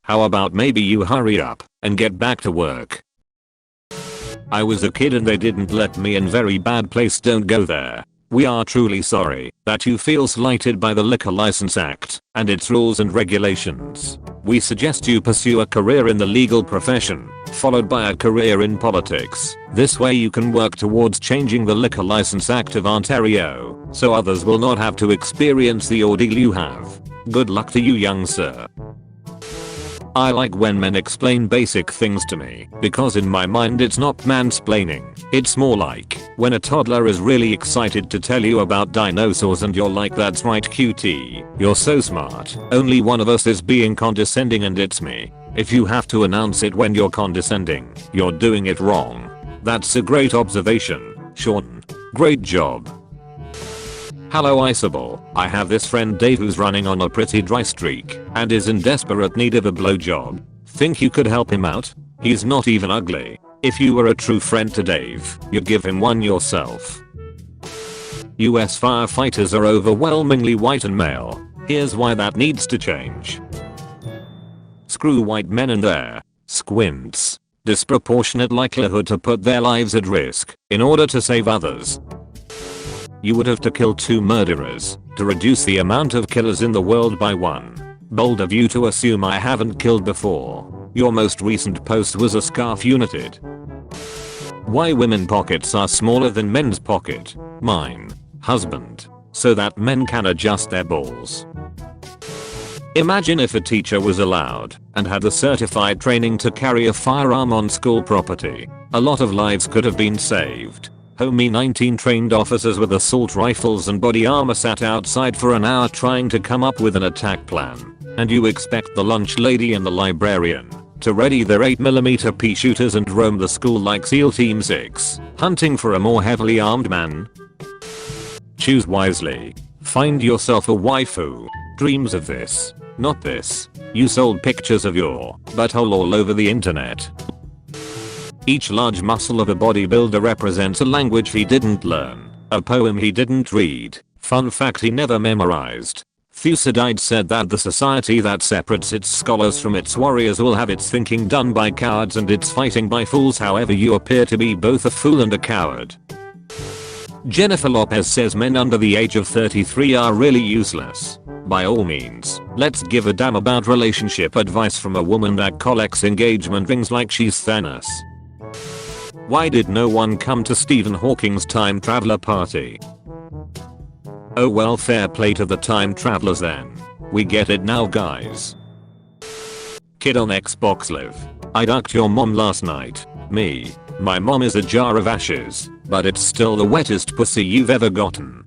How about maybe you hurry up and get back to work? I was a kid and they didn't let me in. Very bad place, don't go there. We are truly sorry that you feel slighted by the Liquor License Act and its rules and regulations. We suggest you pursue a career in the legal profession, followed by a career in politics. This way you can work towards changing the Liquor License Act of Ontario, so others will not have to experience the ordeal you have. Good luck to you, young sir. I like when men explain basic things to me, because in my mind it's not mansplaining. It's more like when a toddler is really excited to tell you about dinosaurs and you're like, that's right cutie, you're so smart. Only one of us is being condescending and it's me. If you have to announce it when you're condescending, you're doing it wrong. That's a great observation, Sean. Great job. Hello Isabel, I have this friend Dave who's running on a pretty dry streak and is in desperate need of a blowjob. Think you could help him out? He's not even ugly. If you were a true friend to Dave, you'd give him one yourself. US firefighters are overwhelmingly white and male. Here's why that needs to change. Screw white men and their squints. Disproportionate likelihood to put their lives at risk in order to save others. You would have to kill 2 murderers to reduce the amount of killers in the world by 1. Bold of you to assume I haven't killed before. Your most recent post was a scarf you knitted. Why women pockets are smaller than men's pocket. Mine. Husband. So that men can adjust their balls. Imagine if a teacher was allowed and had the certified training to carry a firearm on school property. A lot of lives could have been saved. Homie, 19 trained officers with assault rifles and body armor sat outside for an hour trying to come up with an attack plan. And you expect the lunch lady and the librarian to ready their 8mm pea shooters and roam the school like SEAL Team 6, hunting for a more heavily armed man? Choose wisely. Find yourself a waifu. Dreams of this, not this. You sold pictures of your butthole all over the internet. Each large muscle of a bodybuilder represents a language he didn't learn, a poem he didn't read, fun fact he never memorized. Thucydides said that the society that separates its scholars from its warriors will have its thinking done by cowards and its fighting by fools. However, you appear to be both a fool and a coward. Jennifer Lopez says men under the age of 33 are really useless. By all means, let's give a damn about relationship advice from a woman that collects engagement rings like she's Thanos. Why did no one come to Stephen Hawking's time traveler party? Oh well, fair play to the time travelers then. We get it now, guys. Kid on Xbox Live. I ducked your mom last night. Me. My mom is a jar of ashes, but it's still the wettest pussy you've ever gotten.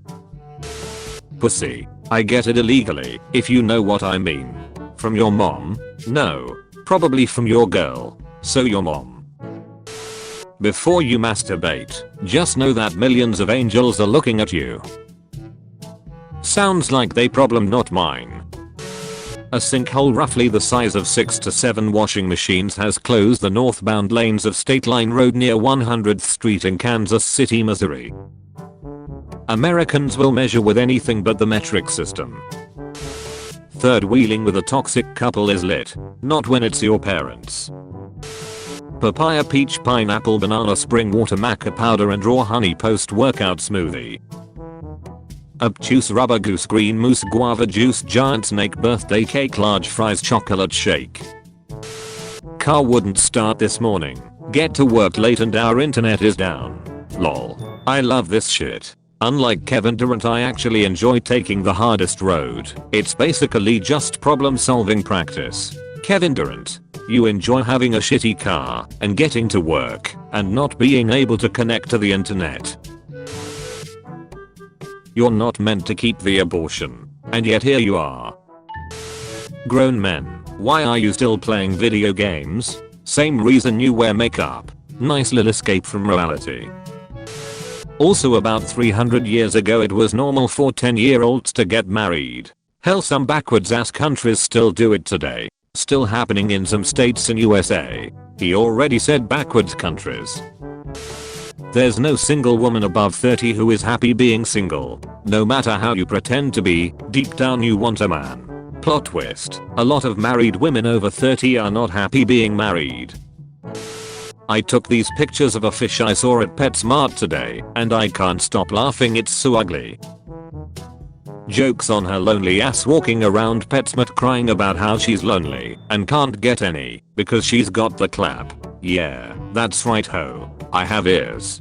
Pussy. I get it illegally, if you know what I mean. From your mom? No. Probably from your girl. So your mom. Before you masturbate, just know that millions of angels are looking at you. Sounds like they problem, not mine. A sinkhole roughly the size of 6 to 7 washing machines has closed the northbound lanes of State Line Road near 100th Street in Kansas City, Missouri. Americans will measure with anything but the metric system. Third wheeling with a toxic couple is lit, not when it's your parents. Papaya, peach, pineapple, banana, spring water, maca powder and raw honey post-workout smoothie. Obtuse rubber goose, green moose, guava juice, giant snake, birthday cake, large fries, chocolate shake. Car wouldn't start this morning. Get to work late and our internet is down. Lol. I love this shit. Unlike Kevin Durant, I actually enjoy taking the hardest road. It's basically just problem solving practice. Kevin Durant. You enjoy having a shitty car and getting to work and not being able to connect to the internet. You're not meant to keep the abortion, and yet here you are. Grown men, why are you still playing video games? Same reason you wear makeup. Nice little escape from reality. Also, about 300 years ago it was normal for 10-year-olds to get married. Hell, some backwards ass countries still do it today. Still happening in some states in USA. He already said backwards countries. There's no single woman above 30 who is happy being single. No matter how you pretend to be, deep down you want a man. Plot twist, a lot of married women over 30 are not happy being married. I took these pictures of a fish I saw at PetSmart today, and I can't stop laughing, it's so ugly. Jokes on her lonely ass walking around PetSmart crying about how she's lonely and can't get any because she's got the clap. Yeah, that's right ho. I have ears.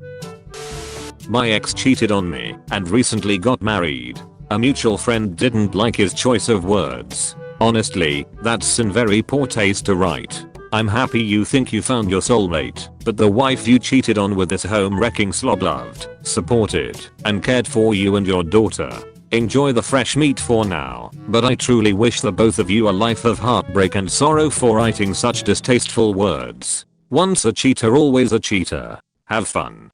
My ex cheated on me and recently got married. A mutual friend didn't like his choice of words. Honestly, that's in very poor taste to write. I'm happy you think you found your soulmate, but the wife you cheated on with this home-wrecking slob loved, supported, and cared for you and your daughter. Enjoy the fresh meat for now, but I truly wish the both of you a life of heartbreak and sorrow for writing such distasteful words. Once a cheater, always a cheater. Have fun.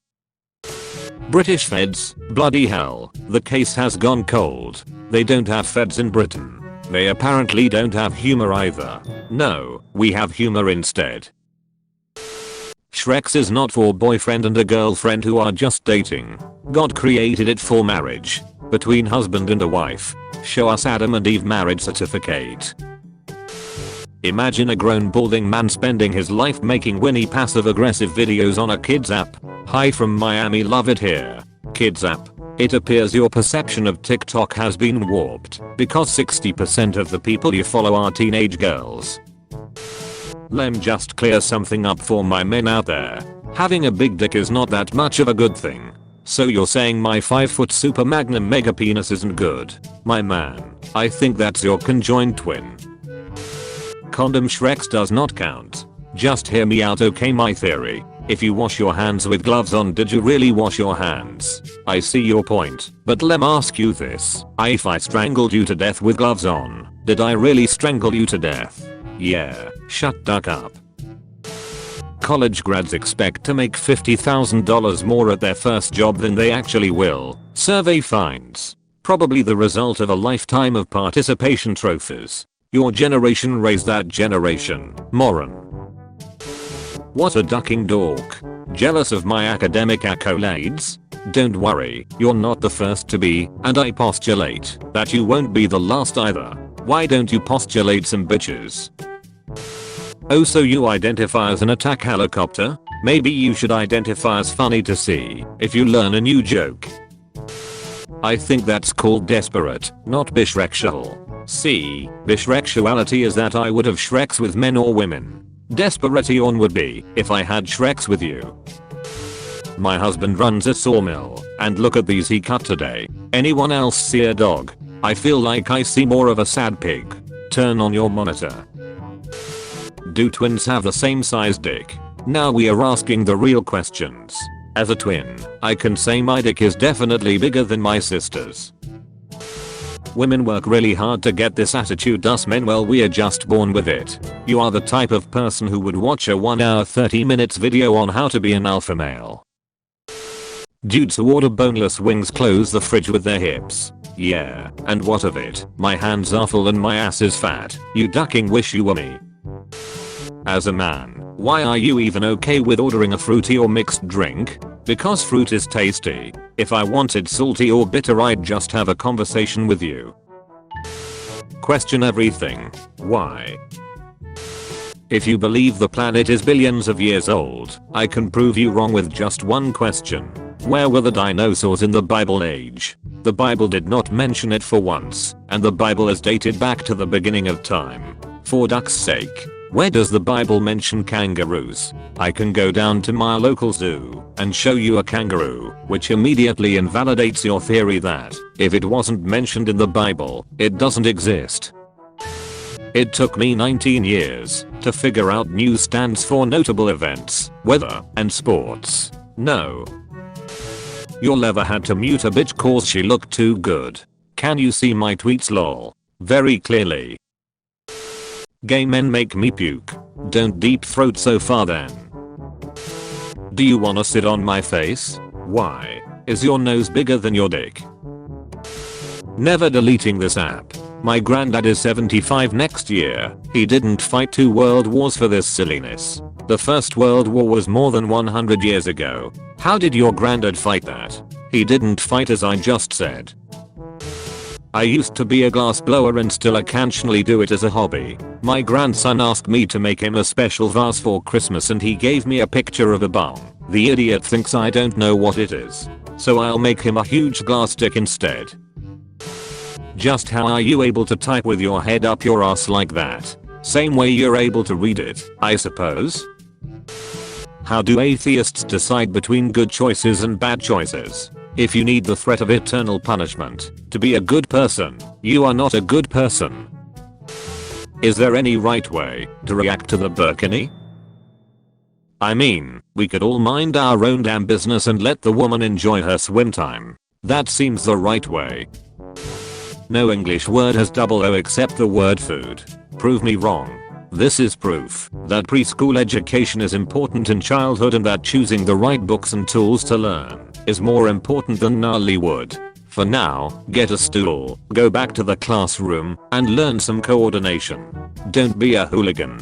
British feds, bloody hell, the case has gone cold. They don't have feds in Britain. They apparently don't have humor either. No, we have humor instead. Shreks is not for boyfriend and a girlfriend who are just dating. God created it for marriage. Between husband and a wife. Show us Adam and Eve marriage certificate. Imagine a grown balding man spending his life making Winnie passive aggressive videos on a kids app. Hi from Miami, love it here. Kids app. It appears your perception of TikTok has been warped because 60% of the people you follow are teenage girls. Lem just clear something up for my men out there. Having a big dick is not that much of a good thing. So you're saying my 5-foot super magnum mega penis isn't good? My man, I think that's your conjoined twin. Condom Shreks does not count. Just hear me out, okay? My theory. If you wash your hands with gloves on, did you really wash your hands? I see your point, but let me ask you this. If I strangled you to death with gloves on, did I really strangle you to death? Yeah, shut duck up. College grads expect to make $50,000 more at their first job than they actually will. Survey finds. Probably the result of a lifetime of participation trophies. Your generation raised that generation. Moron. What a ducking dork. Jealous of my academic accolades? Don't worry, you're not the first to be, and I postulate that you won't be the last either. Why don't you postulate some bitches? Oh, so you identify as an attack helicopter? Maybe you should identify as funny to see if you learn a new joke. I think that's called desperate, not bisexual. See, bisexuality is that I would have Shreks with men or women. Desperation would be if I had Shreks with you. My husband runs a sawmill, and look at these he cut today. Anyone else see a dog? I feel like I see more of a sad pig. Turn on your monitor. Do twins have the same size dick? Now we are asking the real questions. As a twin, I can say my dick is definitely bigger than my sister's. Women work really hard to get this attitude, us men, well, we are just born with it. You are the type of person who would watch a 1 hour 30 minutes video on how to be an alpha male. Dudes who order boneless wings close the fridge with their hips. Yeah, and what of it? My hands are full and my ass is fat. You ducking wish you were me. As a man, why are you even okay with ordering a fruity or mixed drink? Because fruit is tasty. If I wanted salty or bitter, I'd just have a conversation with you. Question everything. Why? If you believe the planet is billions of years old, I can prove you wrong with just one question. Where were the dinosaurs in the Bible age? The Bible did not mention it for once, and the Bible is dated back to the beginning of time. For duck's sake, where does the Bible mention kangaroos? I can go down to my local zoo and show you a kangaroo, which immediately invalidates your theory that if it wasn't mentioned in the Bible, it doesn't exist. It took me 19 years to figure out news stands for notable events, weather, and sports. No. You'll ever had to mute a bitch cause she looked too good. Can you see my tweets lol? Very clearly. Gay men make me puke. Don't deep throat so far then. Do you wanna sit on my face? Why? Is your nose bigger than your dick? Never deleting this app. My granddad is 75 next year. He didn't fight 2 world wars for this silliness. The First World War was more than 100 years ago. How did your granddad fight that? He didn't fight, as I just said. I used to be a glass blower and still occasionally do it as a hobby. My grandson asked me to make him a special vase for Christmas and he gave me a picture of a bong. The idiot thinks I don't know what it is. So I'll make him a huge glass stick instead. Just how are you able to type with your head up your ass like that? Same way you're able to read it, I suppose? How do atheists decide between good choices and bad choices? If you need the threat of eternal punishment to be a good person, you are not a good person. Is there any right way to react to the burkini? I mean, we could all mind our own damn business and let the woman enjoy her swim time. That seems the right way. No English word has double O except the word food. Prove me wrong. This is proof that preschool education is important in childhood and that choosing the right books and tools to learn is more important than gnarly wood. For now, get a stool, go back to the classroom, and learn some coordination. Don't be a hooligan.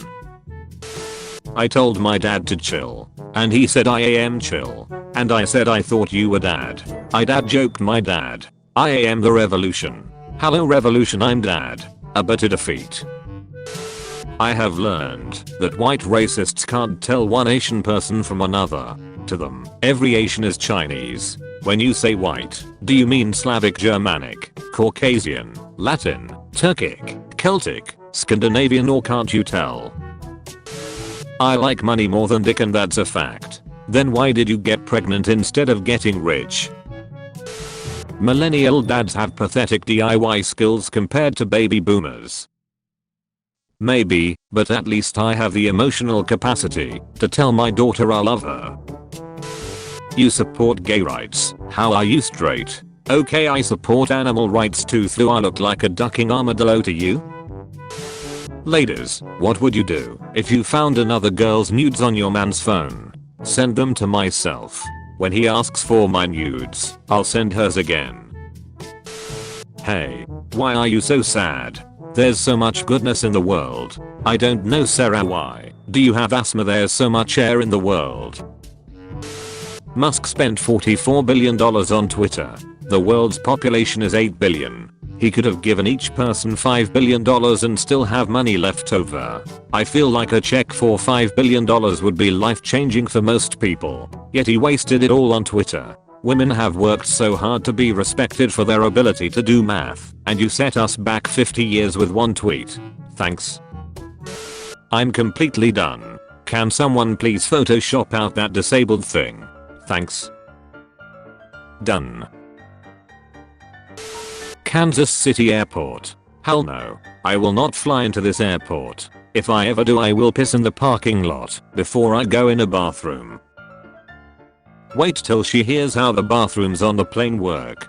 I told my dad to chill, and he said I am chill. And I said I thought you were dad. I dad joked my dad. I am the revolution. Hello revolution, I'm dad. About to defeat. I have learned that white racists can't tell one Asian person from another. To them, every Asian is Chinese. When you say white, do you mean Slavic, Germanic, Caucasian, Latin, Turkic, Celtic, Scandinavian, or can't you tell? I like money more than dick and that's a fact. Then why did you get pregnant instead of getting rich? Millennial dads have pathetic DIY skills compared to baby boomers. Maybe, but at least I have the emotional capacity to tell my daughter I love her. You support gay rights. How are you straight? Okay, I support animal rights too. Do I look like a ducking armadillo to you? Ladies, what would you do if you found another girl's nudes on your man's phone? Send them to myself. When he asks for my nudes, I'll send hers again. Hey, why are you so sad? There's so much goodness in the world. I don't know, Sarah, why. Do you have asthma? There's so much air in the world. Musk spent $44 billion on Twitter. The world's population is 8 billion. He could have given each person $5 billion and still have money left over. I feel like a check for $5 billion would be life-changing for most people. Yet he wasted it all on Twitter. Women have worked so hard to be respected for their ability to do math, and you set us back 50 years with one tweet. Thanks. I'm completely done. Can someone please Photoshop out that disabled thing? Thanks. Done. Kansas City Airport. Hell no. I will not fly into this airport. If I ever do, I will piss in the parking lot before I go in a bathroom. Wait till she hears how the bathrooms on the plane work.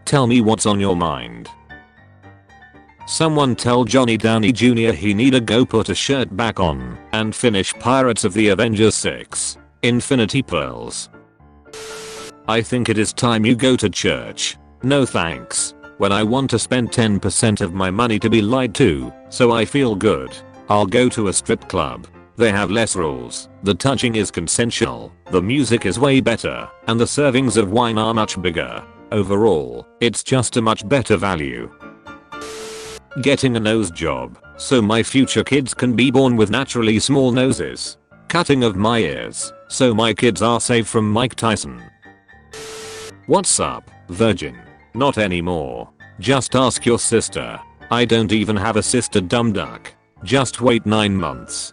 Tell me what's on your mind. Someone tell Johnny Downey Jr. he need to go put a shirt back on and finish Pirates of the Avengers 6. Infinity Pearls. I think it is time you go to church. No thanks. When I want to spend 10% of my money to be lied to, so I feel good, I'll go to a strip club. They have less rules, the touching is consensual, the music is way better, and the servings of wine are much bigger. Overall, it's just a much better value. Getting a nose job, so my future kids can be born with naturally small noses. Cutting of my ears, so my kids are safe from Mike Tyson. What's up, virgin? Not anymore. Just ask your sister. I don't even have a sister, dumb duck. Just wait 9 months.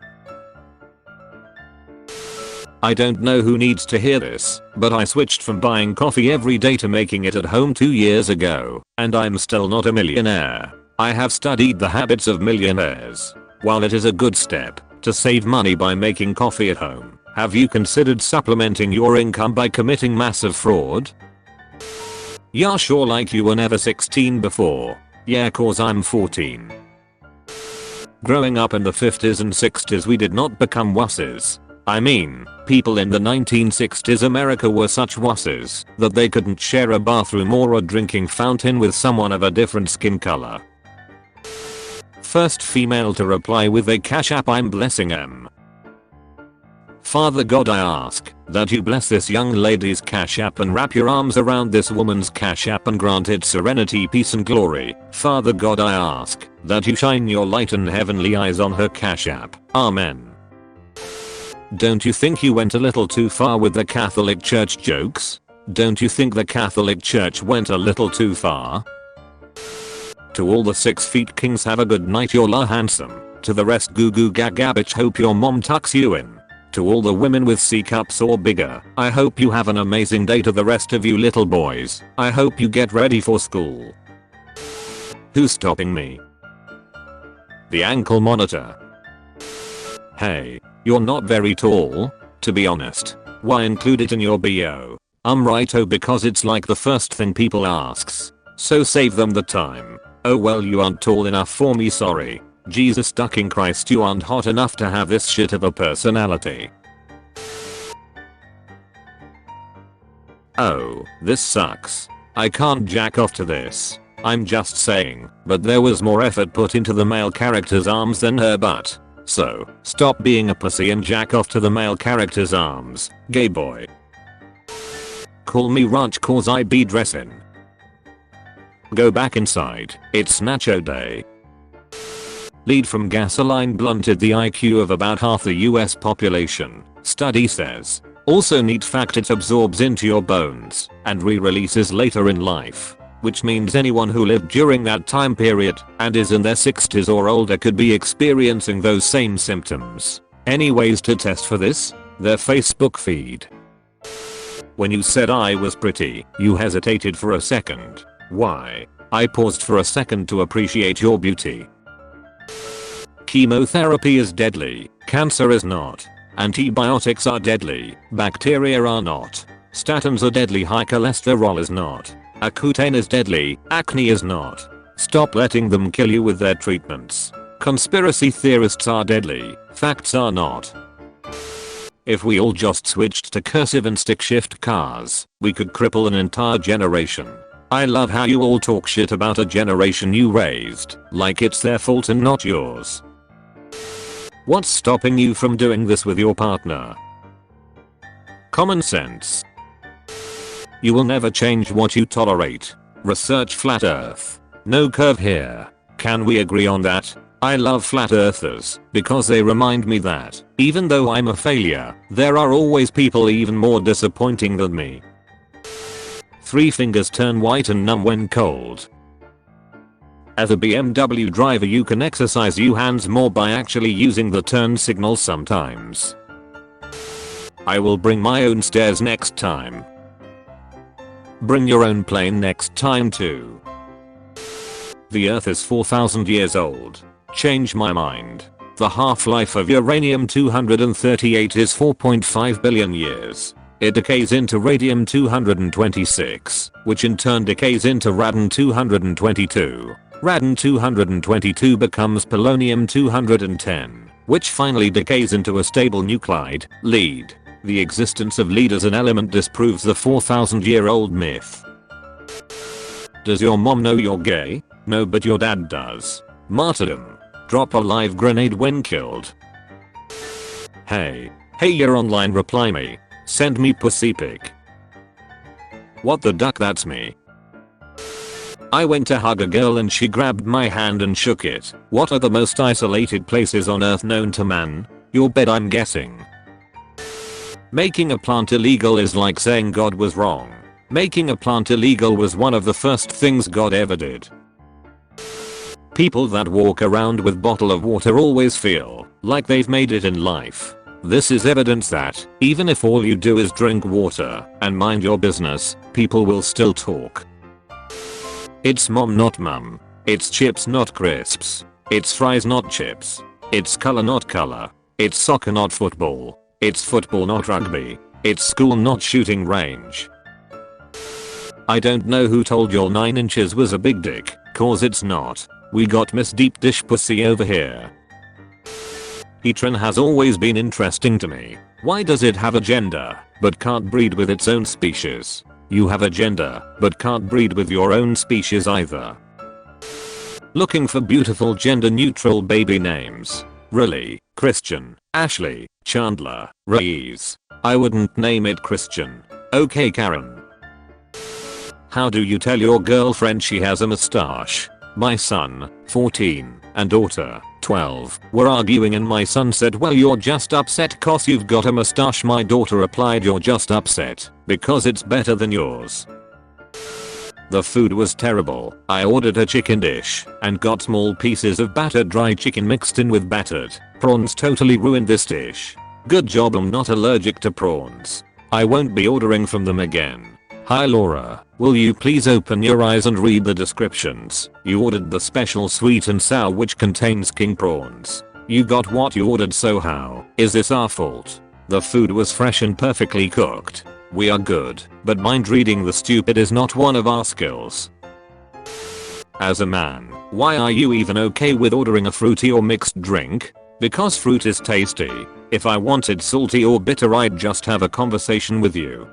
I don't know who needs to hear this, but I switched from buying coffee every day to making it at home 2 years ago, and I'm still not a millionaire. I have studied the habits of millionaires. While it is a good step to save money by making coffee at home, have you considered supplementing your income by committing massive fraud? Yeah, sure, like you were never 16 before. Yeah, cause I'm 14. Growing up in the 50s and 60s, we did not become wusses. I mean, people in the 1960s America were such wusses that they couldn't share a bathroom or a drinking fountain with someone of a different skin color. First female to reply with a cash app, I'm blessing em. Father God, I ask that you bless this young lady's cash app and wrap your arms around this woman's cash app and grant it serenity, peace and glory. Father God, I ask that you shine your light and heavenly eyes on her cash app. Amen. Don't you think you went a little too far with the Catholic Church jokes? Don't you think the Catholic Church went a little too far? To all the 6 feet kings, have a good night, you're la handsome. To the rest, goo goo gaga bitch, hope your mom tucks you in. To all the women with C cups or bigger, I hope you have an amazing day. To the rest of you little boys, I hope you get ready for school. Who's stopping me? The ankle monitor. Hey, you're not very tall, to be honest. Why include it in your bio? Right, because it's like the first thing people asks. So save them the time. Oh well, you aren't tall enough for me, sorry. Jesus ducking Christ, you aren't hot enough to have this shit of a personality. Oh, this sucks. I can't jack off to this. I'm just saying, but there was more effort put into the male character's arms than her butt. So, stop being a pussy and jack off to the male character's arms, gay boy. Call me ranch cause I be dressin'. Go back inside, it's nacho day. Lead from gasoline blunted the IQ of about half the US population, study says. Also neat fact, it absorbs into your bones and re-releases later in life. Which means anyone who lived during that time period and is in their 60s or older could be experiencing those same symptoms. Any ways to test for this? Their Facebook feed. When you said I was pretty, you hesitated for a second. Why? I paused for a second to appreciate your beauty. Chemotherapy is deadly, cancer is not. Antibiotics are deadly, bacteria are not. Statins are deadly, high cholesterol is not. Accutane is deadly, acne is not. Stop letting them kill you with their treatments. Conspiracy theorists are deadly, facts are not. If we all just switched to cursive and stick shift cars, we could cripple an entire generation. I love how you all talk shit about a generation you raised, like it's their fault and not yours. What's stopping you from doing this with your partner? Common sense. You will never change what you tolerate. Research flat earth. No curve here. Can we agree on that? I love flat earthers because they remind me that, even though I'm a failure, there are always people even more disappointing than me. 3 fingers turn white and numb when cold. As a BMW driver, you can exercise your hands more by actually using the turn signal sometimes. I will bring my own stairs next time. Bring your own plane next time too. The earth is 4,000 years old. Change my mind. The half-life of uranium-238 is 4.5 billion years. It decays into radium-226, which in turn decays into radon-222. Radon-222 becomes polonium-210, which finally decays into a stable nuclide, lead. The existence of lead as an element disproves the 4,000-year-old myth. Does your mom know you're gay? No, but your dad does. Martyrdom. Drop a live grenade when killed. Hey you're online, reply me. Send me pussy pic. What the duck, that's me. I went to hug a girl and she grabbed my hand and shook it. What are the most isolated places on earth known to man? Your bed, I'm guessing. Making a plant illegal is like saying God was wrong. Making a plant illegal was one of the first things God ever did. People that walk around with bottle of water always feel like they've made it in life. This is evidence that even if all you do is drink water and mind your business, people will still talk. It's mom not mum. It's chips not crisps. It's fries not chips. It's color not color. It's soccer not football. It's football not rugby. It's school not shooting range. I don't know who told y'all 9 inches was a big dick, cause it's not. We got Miss Deep Dish Pussy over here. Heteron has always been interesting to me. Why does it have a gender, but can't breed with its own species? You have a gender, but can't breed with your own species either. Looking for beautiful gender neutral baby names. Really? Christian, Ashley, Chandler, Reyes. I wouldn't name it Christian. Okay Karen. How do you tell your girlfriend she has a mustache? My son, 14, and daughter, 12, were arguing and my son said, well, you're just upset cause you've got a mustache. My daughter replied, you're just upset because it's better than yours. The food was terrible. I ordered a chicken dish and got small pieces of battered dry chicken mixed in with battered prawns. Totally ruined this dish. Good job I'm not allergic to prawns. I won't be ordering from them again. Hi Laura, will you please open your eyes and read the descriptions? You ordered the special sweet and sour which contains king prawns. You got what you ordered, so how is this our fault? The food was fresh and perfectly cooked. We are good, but mind reading the stupid is not one of our skills. As a man, why are you even okay with ordering a fruity or mixed drink? Because fruit is tasty. If I wanted salty or bitter I'd just have a conversation with you.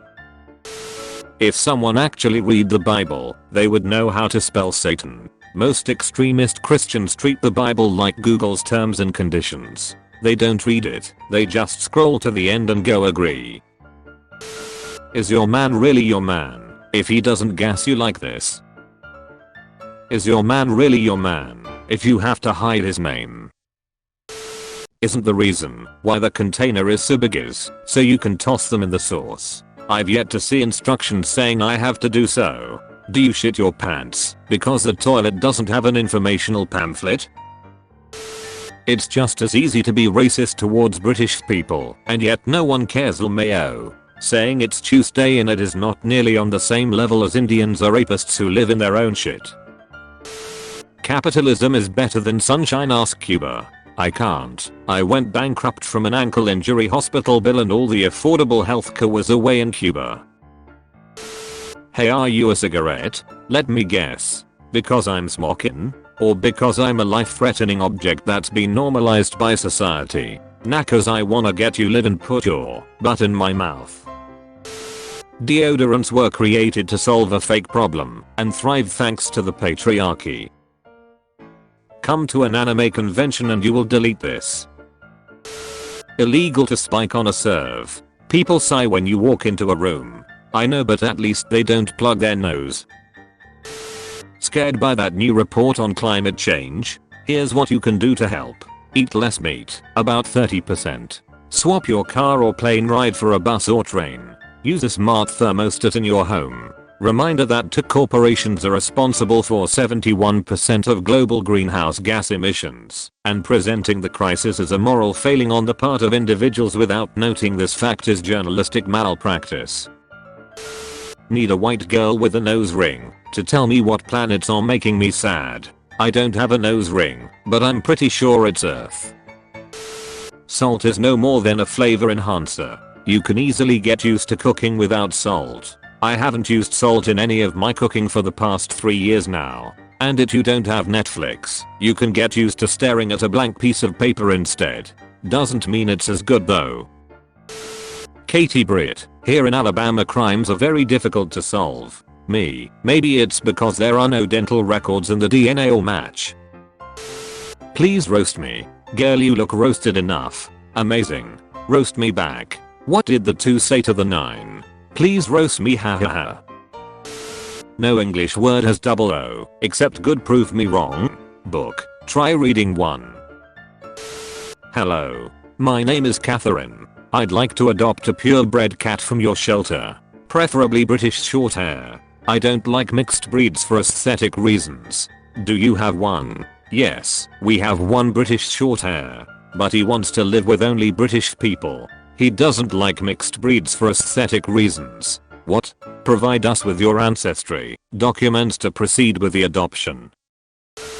If someone actually read the Bible, they would know how to spell Satan. Most extremist Christians treat the Bible like Google's terms and conditions. They don't read it, they just scroll to the end and go agree. Is your man really your man if he doesn't gas you like this? Is your man really your man if you have to hide his name? Isn't the reason why the container is so big is so you can toss them in the sauce? I've yet to see instructions saying I have to do so. Do you shit your pants because the toilet doesn't have an informational pamphlet? It's just as easy to be racist towards British people, and yet no one cares. LMAO. Saying it's Tuesday and it is not nearly on the same level as Indians or rapists who live in their own shit. Capitalism is better than sunshine. Ask Cuba. I can't. I went bankrupt from an ankle injury hospital bill and all the affordable healthcare was away in Cuba. Hey, are you a cigarette? Let me guess. Because I'm smoking? Or because I'm a life-threatening object that's been normalized by society? Knackers, I wanna get you live and put your butt in my mouth. Deodorants were created to solve a fake problem and thrive thanks to the patriarchy. Come to an anime convention and you will delete this. Illegal to spike on a serve. People sigh when you walk into a room. I know, but at least they don't plug their nose. Scared by that new report on climate change? Here's what you can do to help. Eat less meat, about 30%. Swap your car or plane ride for a bus or train. Use a smart thermostat in your home. Reminder that tech corporations are responsible for 71% of global greenhouse gas emissions, and presenting the crisis as a moral failing on the part of individuals without noting this fact is journalistic malpractice. Need a white girl with a nose ring to tell me what planets are making me sad. I don't have a nose ring, but I'm pretty sure it's Earth. Salt is no more than a flavor enhancer. You can easily get used to cooking without salt. I haven't used salt in any of my cooking for the past 3 years now. And if you don't have Netflix, you can get used to staring at a blank piece of paper instead. Doesn't mean it's as good though. Katie Britt, here in Alabama crimes are very difficult to solve. Maybe it's because there are no dental records and the DNA will match. Please roast me. Girl, you look roasted enough. Amazing. Roast me back. What did the 2 say to the 9? Please roast me, ha ha ha. No English word has double O, except good. Prove me wrong. Book. Try reading 1. Hello. My name is Catherine. I'd like to adopt a purebred cat from your shelter. Preferably British short hair. I don't like mixed breeds for aesthetic reasons. Do you have one? Yes, we have one British short hair. But he wants to live with only British people. He doesn't like mixed breeds for aesthetic reasons. What? Provide us with your ancestry documents to proceed with the adoption.